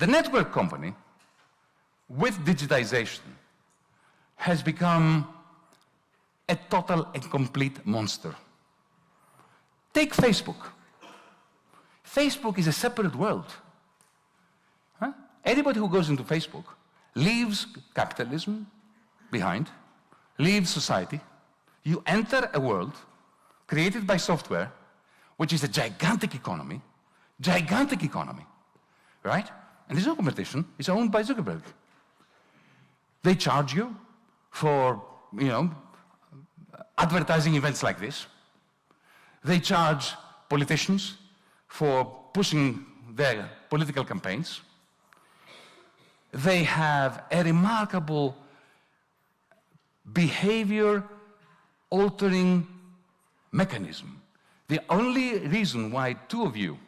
The network company, with digitization, has become a total and complete monster. Take Facebook. Facebook is a separate world. Huh? Anybody who goes into Facebook leaves capitalism behind, leaves society. You enter a world created by software, which is a gigantic economy, right? And there's no competition. It's owned by Zuckerberg. They charge you for, advertising events like this. They charge politicians for pushing their political campaigns. They have a remarkable behavior-altering mechanism. The only reason why two of you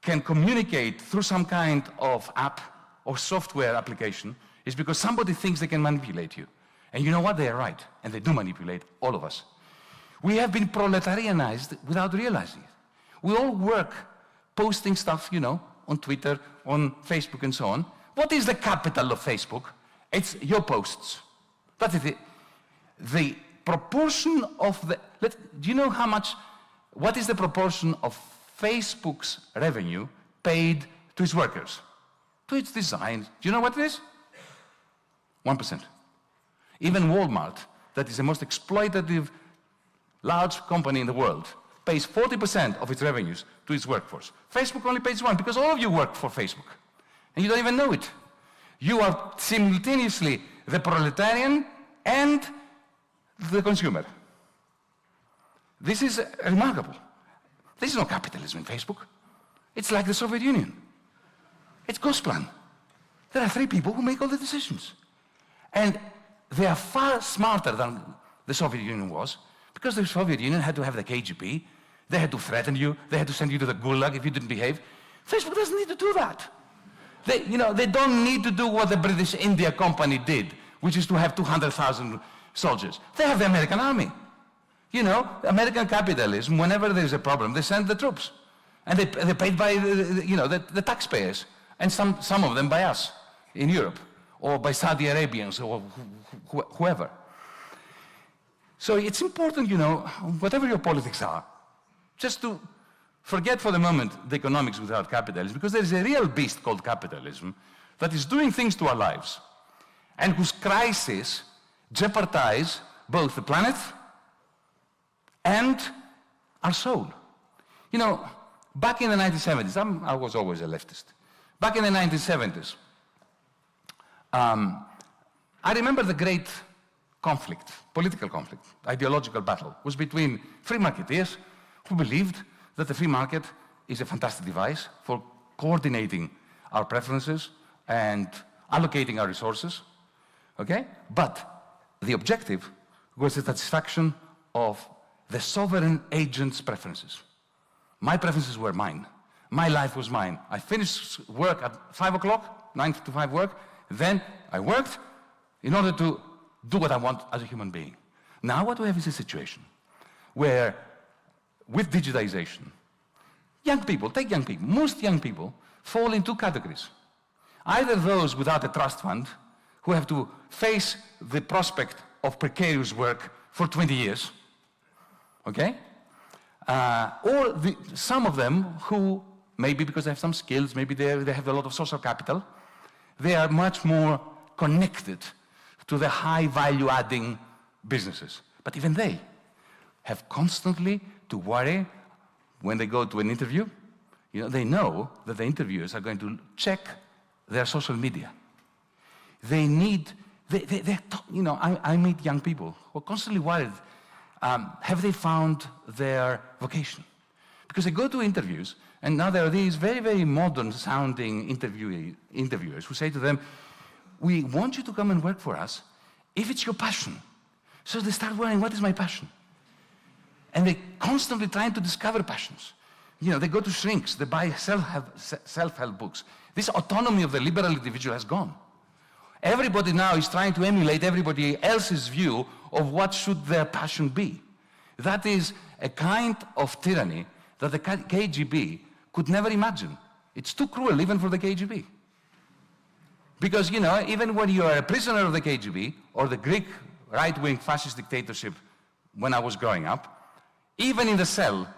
can communicate through some kind of app or software application is because somebody thinks they can manipulate you. And you know what? They are right. And they do manipulate all of us. We have been proletarianized without realizing it. We all work posting stuff, on Twitter, on Facebook, and so on. What is the capital of Facebook? It's your posts. That is it. The proportion of the... do you know what is the proportion of Facebook's revenue paid to its workers? To its design. Do you know what it is? 1%. Even Walmart, that is the most exploitative large company in the world, pays 40% of its revenues to its workforce. Facebook only pays 1% because all of you work for Facebook. And you don't even know it. You are simultaneously the proletarian and the consumer. This is remarkable. There is no capitalism in Facebook. It's like the Soviet Union. It's Gosplan. There are 3 people who make all the decisions. And they are far smarter than the Soviet Union was, because the Soviet Union had to have the KGB, they had to threaten you, they had to send you to the Gulag if you didn't behave. Facebook doesn't need to do that. They don't need to do what the British India Company did, which is to have 200,000 soldiers. They have the American army. American capitalism, whenever there's a problem, they send the troops. And they're paid by the taxpayers, and some of them by us in Europe, or by Saudi Arabians, or whoever. So it's important, whatever your politics are, just to forget for the moment the economics without capitalism, because there is a real beast called capitalism that is doing things to our lives, and whose crises jeopardize both the planet and our soul. Back in the 1970s, I was always a leftist. Back in the 1970s, I remember the great conflict, political conflict, ideological battle, was between free marketeers who believed that the free market is a fantastic device for coordinating our preferences and allocating our resources, okay? But the objective was the satisfaction of the sovereign agent's preferences. My preferences were mine. My life was mine. I finished work at 5 o'clock, 9 to 5 work, then I worked in order to do what I want as a human being. Now what we have is a situation where, with digitization, take young people, most young people fall in 2 categories. Either those without a trust fund, who have to face the prospect of precarious work for 20 years, okay? Or some of them who, maybe because they have some skills, maybe they have a lot of social capital, they are much more connected to the high value-adding businesses. But even they have constantly to worry when they go to an interview. They know that the interviewers are going to check their social media. They need, I meet young people who are constantly worried, have they found their vocation? Because they go to interviews, and now there are these very, very modern-sounding interviewers who say to them, we want you to come and work for us if it's your passion. So they start worrying, what is my passion? And they're constantly trying to discover passions. They go to shrinks, they buy self-help books. This autonomy of the liberal individual has gone. Everybody now is trying to emulate everybody else's view of what should their passion be. That is a kind of tyranny that the KGB could never imagine. It's too cruel even for the KGB. Because, you know, even when you are a prisoner of the KGB or the Greek right-wing fascist dictatorship when I was growing up, even in the cell,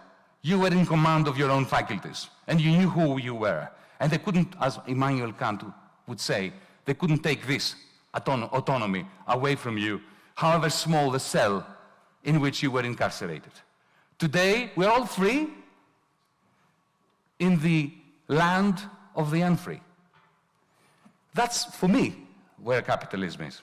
you were in command of your own faculties and you knew who you were. And they couldn't, as Immanuel Kant would say, they couldn't take this autonomy away from you, however small the cell in which you were incarcerated. Today, we're all free in the land of the unfree. That's, for me, where capitalism is.